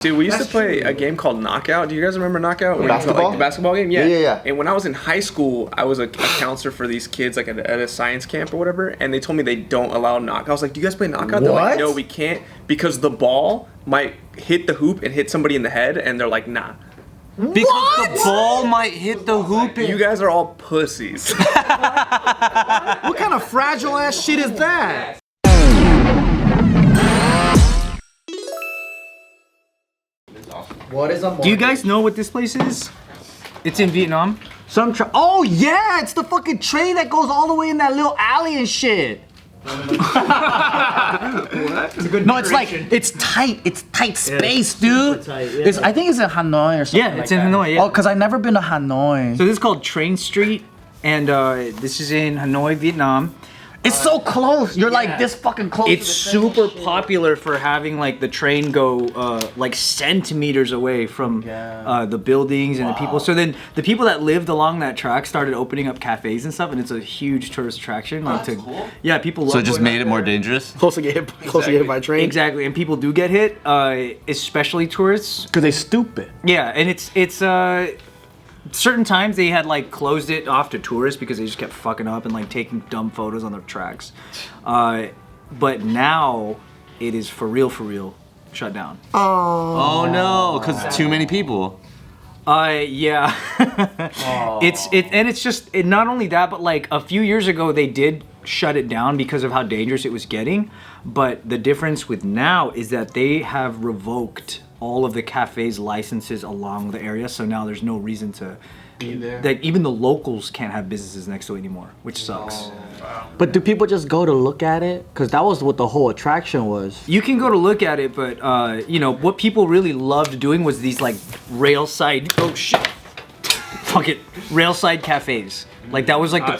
Dude, we used to play a game called Knockout. Do you guys remember Knockout? Basketball? Like the basketball game? Yeah. Yeah. And when I was in high school, I was a counselor for these kids like at a science camp or whatever, and they told me they don't allow Knockout. I was like, do you guys play Knockout? They're like, no, we can't because the ball might hit the hoop and hit somebody in the head, and they're like, nah. Because the ball might hit the hoop. You guys are all pussies. What kind of fragile ass shit is that? What is a Do you guys know what this place is? It's in Vietnam. Oh yeah, it's the fucking train that goes all the way in that little alley and shit. What? It's a good it's like it's tight space, dude. Tight, yeah. I think it's in Hanoi or something. Yeah, it's in Hanoi. Yeah. Oh, cause I've never been to Hanoi. So this is called Train Street, and this is in Hanoi, Vietnam. It's so close. You're like this fucking close. It's super popular for having like the train go like centimeters away from the buildings and the people. So then the people that lived along that track started opening up cafes and stuff, and it's a huge tourist attraction. Like cool. Yeah, people love. So it just made it more dangerous. Close to get hit by a train. Exactly, and people do get hit, especially tourists. Cause they stupid. Yeah, and it's certain times they had like closed it off to tourists because they just kept fucking up and like taking dumb photos on their tracks. But now it is for real shut down. Oh no, because too many people. Yeah. It's just not only that, but like a few years ago they did shut it down because of how dangerous it was getting. But the difference with now is that they have revoked all of the cafes' licenses along the area, so now there's no reason to be there. Like even the locals can't have businesses next to it anymore, which sucks. Wow. But do people just go to look at it? Because that was what the whole attraction was. You can go to look at it, but you know what people really loved doing was these like railside. Oh shit! Fuck it, railside cafes. Like that was like the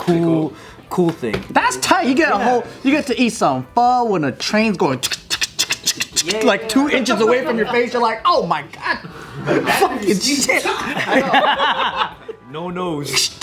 cool thing. That's tight. You get you get to eat some pho when a train's going. Like 2 inches away from your face, you're like, oh my god, fucking shit. No nose.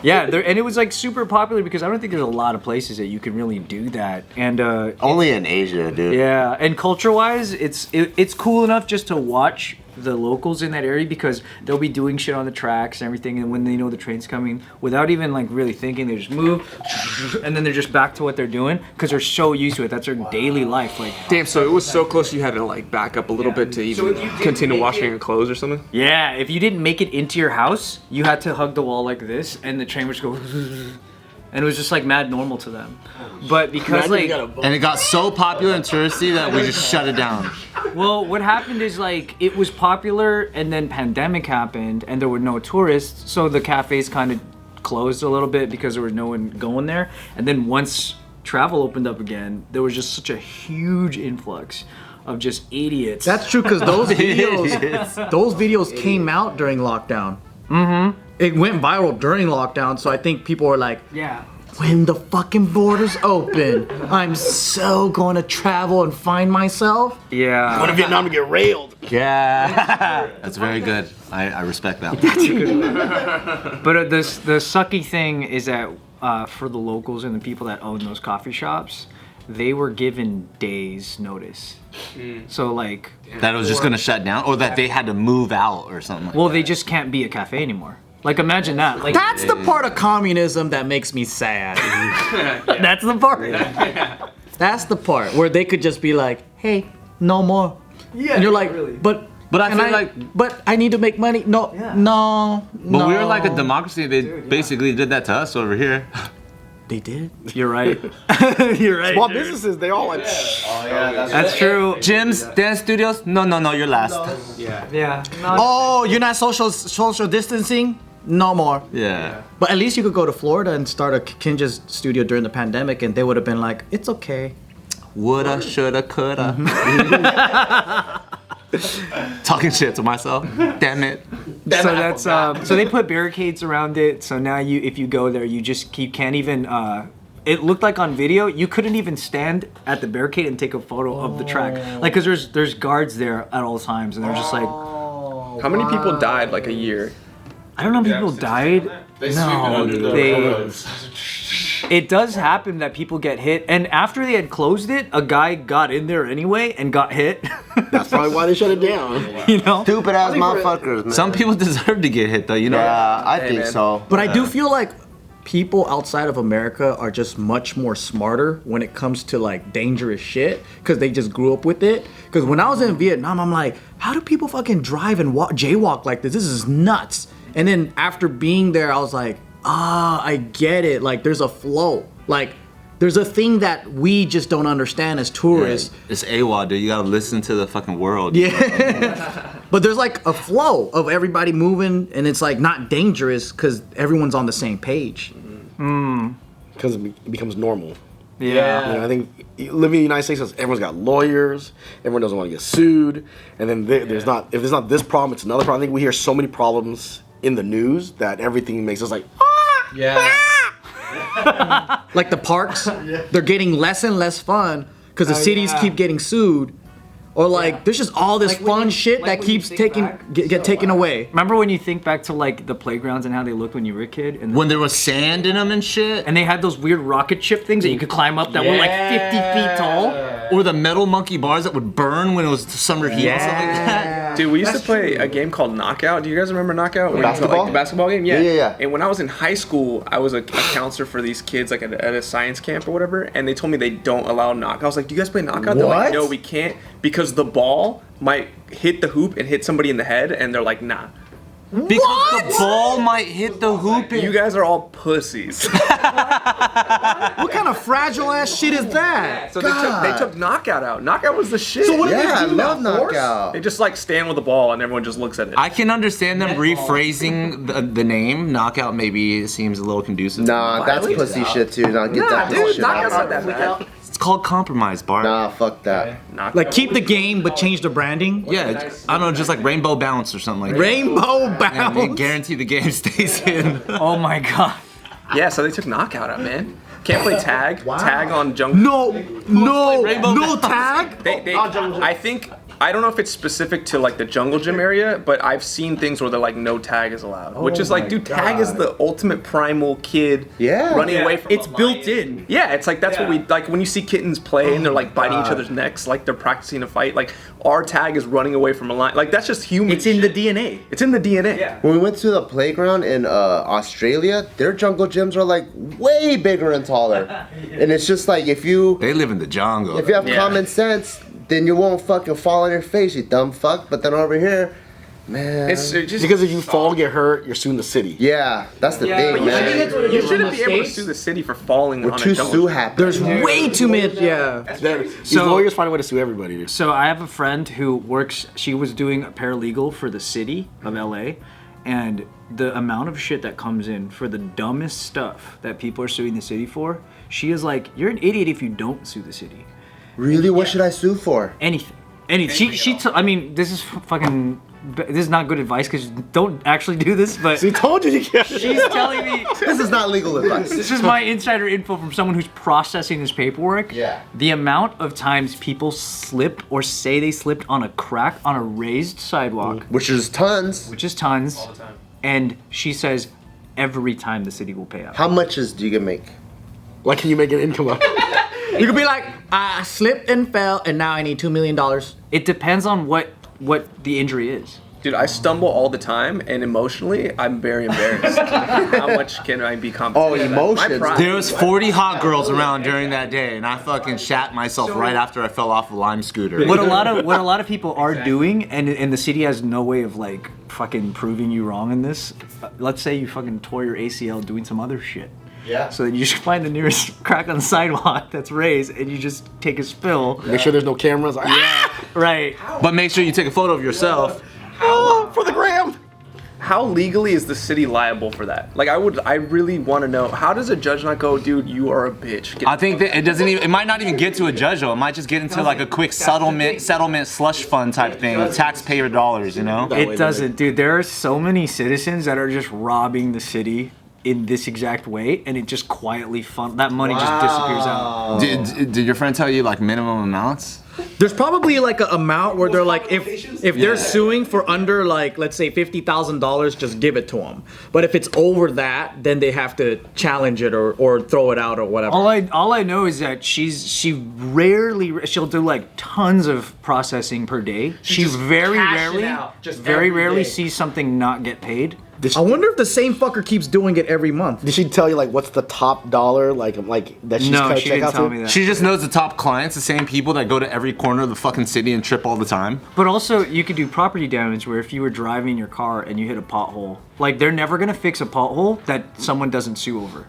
Yeah, and it was like super popular because I don't think there's a lot of places that you can really do that. And only in Asia, dude. Yeah, and culture-wise, it's cool enough just to watch the locals in that area because they'll be doing shit on the tracks and everything, and when they know the train's coming, without even like really thinking, they just move, and then they're just back to what they're doing because they're so used to it. That's their daily life. Like, damn, so it was so close you had to like back up a little bit to even continue washing your clothes or something? Yeah, if you didn't make it into your house, you had to hug the wall like this, and the train would just go. And it was just like mad normal to them. But because like... And it got so popular and touristy that we just shut it down. Well, what happened is like, it was popular and then pandemic happened and there were no tourists. So the cafes kind of closed a little bit because there was no one going there. And then once travel opened up again, there was just such a huge influx of just idiots. That's true because those videos came out during lockdown. Mm-hmm. It went viral during lockdown, so I think people were like, yeah. When the fucking borders open, I'm so going to travel and find myself. Yeah. I'm going to Vietnam to get railed. Yeah. That's very good. I respect that. That's a good one. But the sucky thing is that for the locals and the people that own those coffee shops, they were given days notice. So like... That it was just going to shut down? Or that they had to move out or something like Well, they just can't be a cafe anymore. Like imagine that. Like that's the part of communism that makes me sad. That's the part. That's the part where they could just be like, "Hey, no more." Yeah. And you're like, really. But I feel like, but I need to make money. No, no. But we were like a democracy. They basically did that to us over here. They did. You're right. You're right. Small businesses, they all like. That's true. Gyms, dance studios. No, you're last. Yeah. Oh, you're not social distancing. No more. Yeah. But at least you could go to Florida and start a Kinja's studio during the pandemic, and they would have been like, "It's okay." Woulda, shoulda, coulda. Talking shit to myself. Damn it. So that's so they put barricades around it. So now if you go there, you can't even. It looked like on video you couldn't even stand at the barricade and take a photo of the track, like because there's guards there at all times, and they're just like. How many people died like a year? I don't know if people died. No, they. It does happen that people get hit, and after they had closed it, a guy got in there anyway and got hit. That's probably why they shut it down. You know, Stupid ass motherfuckers, man. Some people deserve to get hit though, you know. Yeah, I think man. so. But I do feel like people outside of America are just much more smarter when it comes to like dangerous shit because they just grew up with it. Because when I was in Vietnam, I'm like, how do people fucking drive and jaywalk like this? This is nuts. And then after being there, I was like, I get it. Like there's a flow. Like there's a thing that we just don't understand as tourists. Yeah, it's AWOD, dude. You gotta listen to the fucking world. Yeah. But there's like a flow of everybody moving, and it's like not dangerous because everyone's on the same page. Because it becomes normal. yeah. You know, I think living in the United States, everyone's got lawyers. Everyone doesn't want to get sued, and then if there's not this problem, it's another problem. I think we hear so many problems in the news that everything makes us like, Like the parks, they're getting less and less fun because the cities keep getting sued. Or like, there's just all this fun shit that keeps get taken away. Remember when you think back to like the playgrounds and how they looked when you were a kid, and When there was sand in them and shit. and they had those weird rocket ship things that you could climb up that were like 50 feet tall. Or the metal monkey bars that would burn when it was summer heat and stuff like that. Dude, we used to play a game called Knockout. Do you guys remember Knockout? Where you put, Basketball? like, the basketball game? Yeah. Yeah. And when I was in high school, I was a counselor for these kids, like at a science camp or whatever, and they told me they don't allow knockout. I was like, do you guys play knockout? They're like, no, we can't, because the ball might hit the hoop and hit somebody in the head, and they're like, nah. Because the ball might hit the hoop. You guys are all pussies. What kind of fragile ass shit is that? So they took knockout out. Knockout was the shit. So what Yeah, I do they do love now? Force? knockout. They just like stand with the ball and everyone just looks at it. I can understand them rephrasing the name. Knockout maybe seems a little conducive. Nah, that's pussy shit too. Nah, get that dude, pussy shit knockout's out. not that bad. It's called compromise, Bart. Nah, fuck that. Knockout. Like keep the game but change the branding. Yeah, I don't know, just like Rainbow Bounce or something like that. Rainbow And they bounce. guarantee the game stays in. Oh my god. Yeah, so they took knockout out, man. Can't play tag. Tag on jungle. No tag. I don't know if it's specific to like the jungle gym area, but I've seen things where they're like no tag is allowed, which is like, dude, tag is the ultimate primal kid running away from. It's built in. Yeah, it's like that's what we like when you see kittens play and they're like biting each other's necks, like they're practicing a fight. Like our tag is running away from a lion. Like that's just human. It's in the DNA. It's in the DNA. Yeah. When we went to the playground in Australia, their jungle gyms are like way bigger and taller. And it's just like if you They live in the jungle. have common sense, then you won't fucking fall on your face, you dumb fuck. But then over here, man. It's just because if you fall, get hurt, you're suing the city. Yeah, that's the thing, But man. you shouldn't be able to sue the city for falling We're on too a jungle sue gym. happy. There's way too many. Yeah. These lawyers find a way to sue everybody. Dude. So I have a friend who works, she was doing a paralegal for the city of LA, and the amount of shit that comes in for the dumbest stuff that people are suing the city for, she is like, you're an idiot if you don't sue the city. Really? What should I sue for? Anything. I mean, this is fucking, this is not good advice because don't actually do this, but He told you you can't. she's telling me, This is not legal advice. this is my insider info from someone who's processing this paperwork. Yeah. The amount of times people slip or say they slipped on a crack on a raised sidewalk, Which is tons. which is tons, all the time. And she says every time the city will pay out. How much do you make? Like, can you make an income up? You could be like, I slipped and fell, and now I need $2 million. It depends on what the injury is. Dude, I stumble all the time, and emotionally, I'm very embarrassed. How much can I be compensated? emotions. My pride. There was 40 hot girls around during that day, and I fucking shat myself right after I fell off a Lime scooter. What a lot of people are doing, and the city has no way of like fucking proving you wrong in this. Let's say you fucking tore your ACL doing some other shit. Yeah. So then you just find the nearest crack on the sidewalk that's raised, and you just take a spill. Make sure there's no cameras. Right. But make sure you take a photo of yourself. For the gram. How legally is the city liable for that? Like, I really want to know. How does a judge not go, dude, you are a bitch? I think that it might not even get to a judge though. It might just get into like a quick settlement slush fund type thing with taxpayer dollars, you know? It doesn't, dude. There are so many citizens that are just robbing the city in this exact way, and it just quietly that money just disappears out. Did your friend tell you like minimum amounts? There's probably like an amount where they're like, if they're suing for under like, let's say $50,000, just give it to them. But if it's over that, then they have to challenge it or throw it out or whatever. All I know is that she'll do like tons of processing per day. She very rarely sees something not get paid. I wonder if the same fucker keeps doing it every month. Did she tell you like what's the top dollar like that she's No, gonna she check didn't out tell to? me that. She just knows the top clients, the same people that go to every corner of the fucking city and trip all the time. But also, you could do property damage where if you were driving your car and you hit a pothole, like they're never gonna fix a pothole that someone doesn't sue over,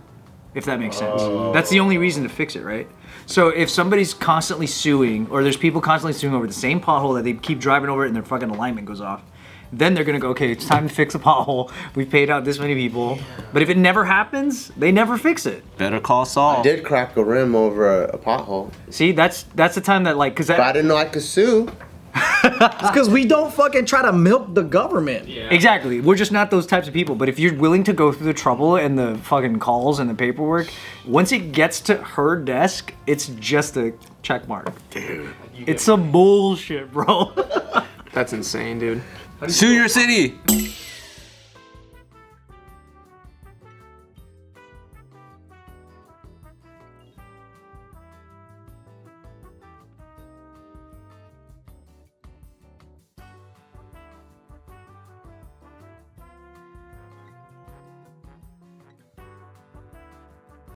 if that makes sense. That's the only reason to fix it, right? So if somebody's constantly suing, or there's people constantly suing over the same pothole that they keep driving over it and their fucking alignment goes off, then they're gonna go, okay, it's time to fix a pothole. We've paid out this many people. But if it never happens, they never fix it. Better call Saul. I did crack a rim over a pothole. See, that's the time that like, cause But I didn't know I could sue. It's because we don't fucking try to milk the government. Yeah. Exactly. We're just not those types of people. But if you're willing to go through the trouble and the fucking calls and the paperwork, once it gets to her desk, it's just a check mark. Dude. It's some bullshit, bro. That's insane, dude. Sue your city.